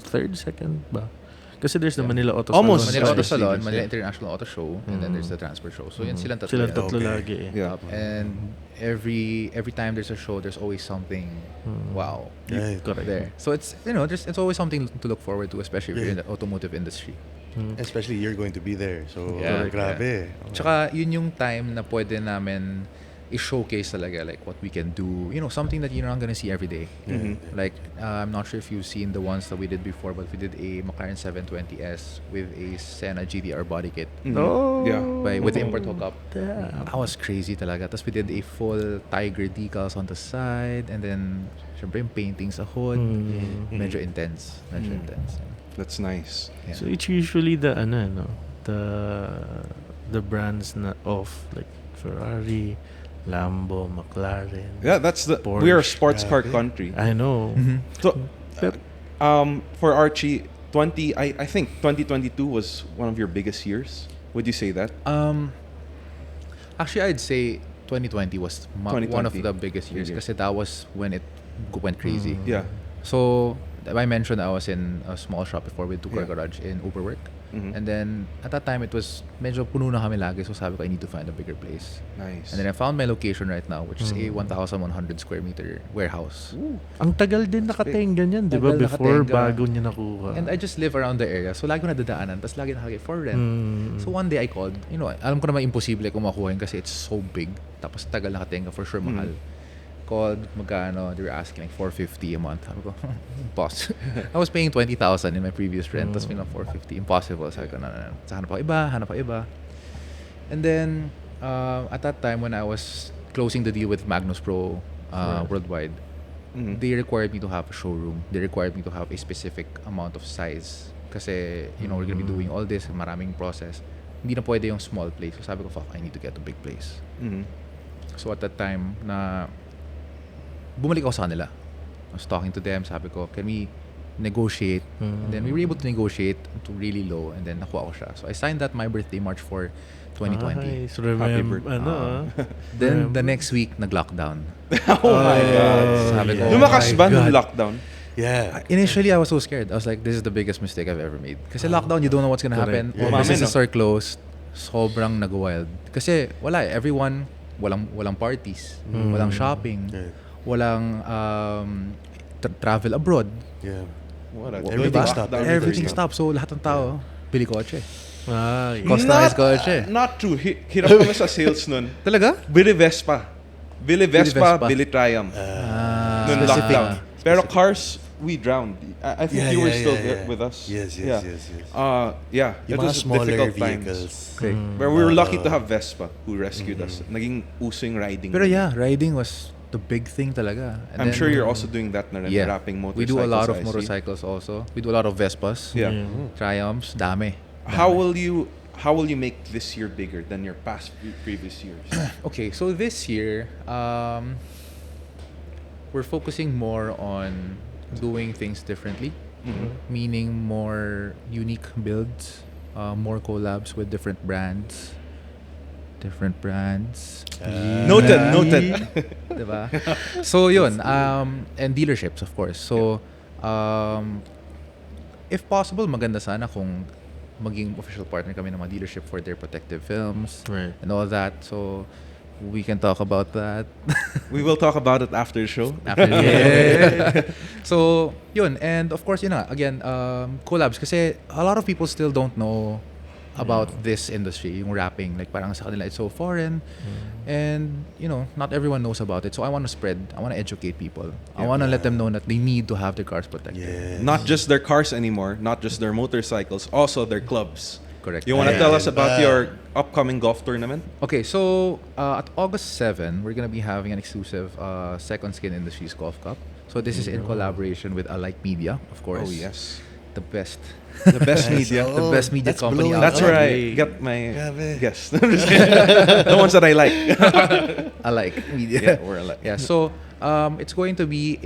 third, second ba? Kasi there's the Manila Auto Almost. Salon. Manila Auto prestigious, Salon, Manila yeah. International Auto Show, and then there's the transport show. So yun silang tatlo. Sila yan. tatlo Okay. lagi eh. Yeah. And every time there's a show, there's always something wow Right. Correct. there. So it's it's always something to look forward to, especially if you're in the automotive industry. Especially you're going to be there. So, Yeah. grabe. Tsaka yun yung time na pwede namin i-showcase talaga like what we can do. You know, something that you're not gonna see every day. Like I'm not sure if you've seen the ones that we did before, but we did a McLaren 720S with a Senna GTR body kit Oh. Yeah. with the import hookup. Damn. That was crazy talaga. Tapos we did a full Tiger decals on the side, and then syempre yung painting sa hood. Medyo intense. Medyo intense. That's nice. Yeah. So it's usually the the brands of like Ferrari, Lambo, McLaren. Yeah, that's the Porsche. we are a sports car Grabe. country. I know. So, for Archie, I think 2022 was one of your biggest years. Would you say that? Actually, I'd say 2020 was one of 2020. the biggest years Really? because that was when it went crazy. Yeah. So I mentioned I was in a small shop before with two-car Yeah. garage in Uberwork. Mhm. And then at that time, it was medyo puno na kami lagi. So sabi ko, I need to find a bigger place. Nice. And then I found my location right now, which is a 1,100 square meter warehouse. Ang tagal din nakatenga niyan, di ba? Tagal Before nakatenga. bago niya nakuha. And I just live around the area. So lagi ko nadadaanan. Tapos lagi nakagay for rent. So one day I called. You know, alam ko naman imposible kung makuha yun kasi it's so big. Tapos tagal nakatenga, for sure mahal. Called, magkano, they were asking like $450 a month. Sabi ko, boss. I was paying $20,000 in my previous rent. Tapos pinang $450. Impossible. Sabi ko, no. So, hanap ako iba. And then, at that time when I was closing the deal with Magnus Pro worldwide, they required me to have a showroom. They required me to have a specific amount of size. Kasi, you know, we're gonna be doing all this, maraming process. Hindi na pwede yung small place. So sabi ko, fuck, I need to get a big place. So at that time, bumalik ako sa kanila. I was talking to them, sabi ko, can we negotiate? And then we were able to negotiate to really low, and then nakuha ko siya. So I signed that my birthday, March 4, 2020. Nice. Remember, Then the next week, nag-lockdown. Oh my God. Sabi ko, Lumakas my ba nung God. lockdown? Yeah. Initially, I was so scared. I was like, this is the biggest mistake I've ever made. Kasi lockdown, you don't know what's gonna happen. Correct. All Yeah. businesses are closed. Sobrang nag-wild. Kasi wala eh. Everyone, walang parties. Walang shopping. Right. Walang travel abroad. Yeah. What a Everything diba? stopped. Everything stopped. So lahat ng tao, bili kotse. Ah, Customized kotse. Not true. Hirap kami sa sales nun. Talaga? Bili Vespa. Bili Vespa, Vespa. Bili Triumph. Nun Specific. lockdown. Pero cars, we drowned. I think you were still with us. Yes. Yeah. It Yung mga was smaller difficult vehicles. times. Okay. But we were lucky to have Vespa who rescued us. Naging uso yung riding. Pero yeah, riding was the big thing talaga. And I'm then, sure you're also doing that na rin, yeah, wrapping motorcycles. we do a lot of I see. motorcycles also. We do a lot of Vespas. Yeah. Triumphs, dami. How will you make this year bigger than your previous years? Okay, so this year, we're focusing more on doing things differently, meaning more unique builds, more collabs with different brands. Noted. Diba? So yun, and dealerships of course. So if possible, maganda sana kung maging official partner kami ng mga dealership for their protective films Right. and all that. So we can talk about that. We will talk about it after the show. After the So, yun. And of course, yun na, again, collabs. Kasi a lot of people still don't know about this industry, yung rapping. Like, parang sa kanila, it's so foreign. And, you know, not everyone knows about it. So, I want to educate people. I want to let them know that they need to have their cars protected. Yes. Not just their cars anymore, not just their motorcycles, also their clubs. Correct. You want to tell us about your upcoming golf tournament? Okay, so at August 7, we're going to be having an exclusive Second Skin Industries Golf Cup. So this is in collaboration with Alike Media, of course. Oh, yes. The best. The best media. The best media that's company blowing out That's there. where I Hey. get my Grabe. guests. The ones that I like. Alike Media. Yeah, we're alike. Yeah, so it's going to be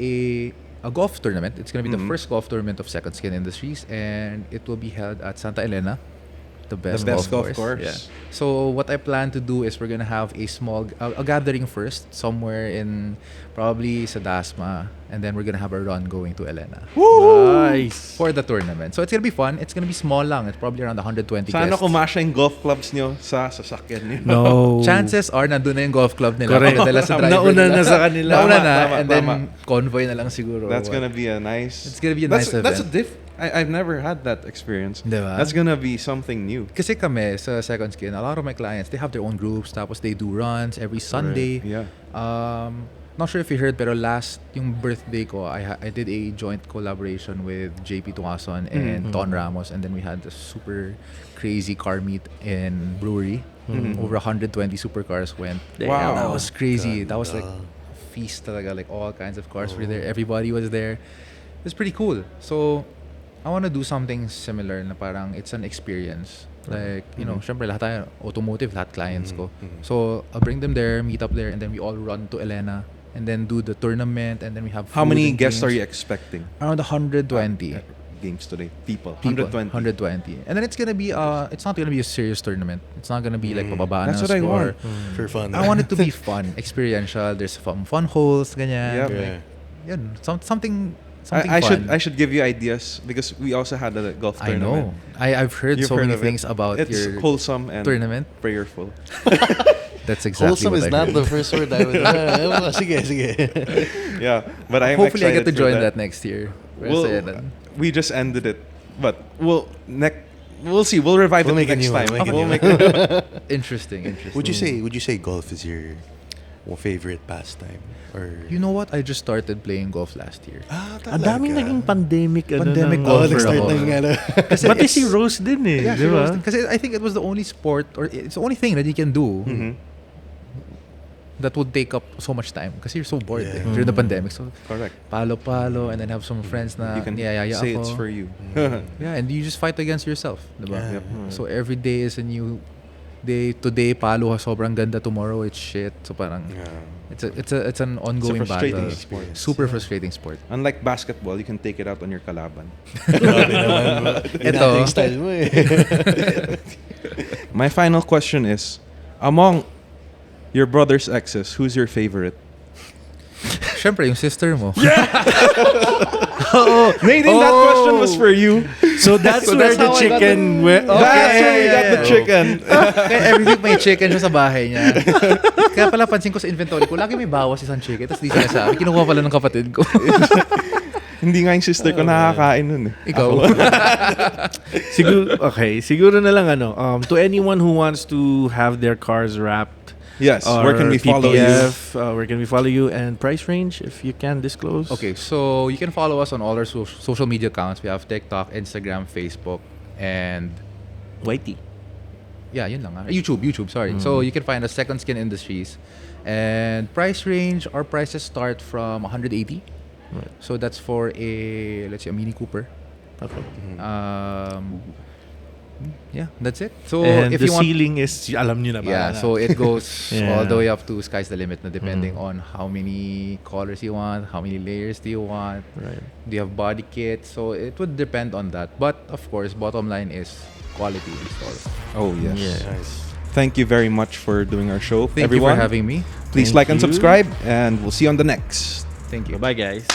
a golf tournament. It's going to be the first golf tournament of Second Skin Industries, and it will be held at Santa Elena, the best golf course. Yeah. So what I plan to do is we're gonna have a small a gathering first somewhere in probably sa Dasma, and then we're gonna have a run going to Elena Nice. for the tournament. So it's gonna be fun. It's gonna be small lang. It's probably around 120 Sana guests. kumasya yung golf clubs nyo sa sasakyan nyo. No. Chances are nandun na yung golf club nila. Correct. Pagdala sa driver Nauna nila. na sa kanila. Nauna Tama, na, tama, and then tama. convoy na lang siguro. That's gonna be a nice. It's gonna be a nice That's event. I've never had that experience. Diba? That's gonna be something new. Kasi kami sa Second Skin, a lot of my clients, they have their own groups, tapos they do runs every Sunday. Yeah. Not sure if you heard, pero last yung birthday ko, I did a joint collaboration with JP Tuason and Ton Ramos, and then we had a super crazy car meet in brewery. Over 120 supercars went. Wow. That was crazy. That was like a feast talaga, like all kinds of cars were there. Everybody was there. It was pretty cool. So I want to do something similar na parang it's an experience. Like, you know, syempre lahat tayo automotive, lahat clients ko. So I'll bring them there, meet up there, and then we all run to Elena and then do the tournament, and then we have How food many and guests are games. you expecting? Around 120 Games today. People. 120. 120. And then it's gonna be it's not gonna be a serious tournament. It's not gonna be like pababa That's na what I score. want. For fun. I want it to be fun, experiential. There's fun holes, ganyan. Yep. Yeah. Yun, something I fun. should give you ideas because we also had a golf I tournament. know. I've heard You've so heard many of it. things about It's your wholesome and tournament. prayerful. That's exactly Wholesome what is I not heard. the first word I would. Sige. Yeah, but I'm Hopefully I excited get to for join that next year. We just ended it, but we'll see. We'll revive We'll it make a next new one, time. make a We'll new make one. it. Interesting. Would you say golf is your favorite pastime? Or You know what? I just started playing golf last year. Ang daming naging pandemic Pandemic ng golfer golfer ako. ako. Kasi Pati it's- si Rose din eh, Yeah, di ba? because I think it was the only sport, or it's the only thing that you can do that would take up so much time because you're so bored Yeah. during the pandemic. So Correct. palo, and then have some friends na You can niyayaya say ako. it's for you. Yeah, and you just fight against yourself, diba? Yeah. Yep. So every day is a new day. Today palo sobrang ganda, tomorrow it's shit. So parang it's an ongoing frustrating battle. experience. Super frustrating sport. Unlike basketball, you can take it out on your kalaban. Grabe naman, bro. Yung Ito. dating style mo eh. My final question is, among your brother's exes, who's your favorite? Syempre, yung sister mo. Nadine, that question was for you. So that's So where that's the how I got chicken went. That's where you got the chicken. Kaya every week may chicken siya sa bahay niya. Kaya pala pansin ko sa inventory ko, lagi may bawas isang chicken. Tapos di sinasabi, kinukuha pala ng kapatid ko. Hindi nga yung sister ko nakakain nun eh. Ikaw. Siguro na lang to anyone who wants to have their cars wrapped. Yes, Or where can we follow you? PPF, where can we follow you, and price range if you can disclose? Okay, so you can follow us on all our social media accounts. We have TikTok, Instagram, Facebook, and Whitey. yeah, yun lang. YouTube, sorry. So you can find us Second Skin Industries. And price range, our prices start from 180. Right. So that's for let's say a Mini Cooper. Okay. Yeah, that's it. So And if the you want, ceiling is, alam nyo na ba? yeah, so it goes Yeah. all the way up to sky's the limit na depending on how many colors you want, how many layers do you want, Right. do you have body kit. So it would depend on that. But of course, bottom line is quality installs. Oh, yes. Yeah. Nice. Thank you very much for doing our show. Thank Everyone, you for having me. please Thank like and you. subscribe, and we'll see you on the next. Thank you. Bye, guys.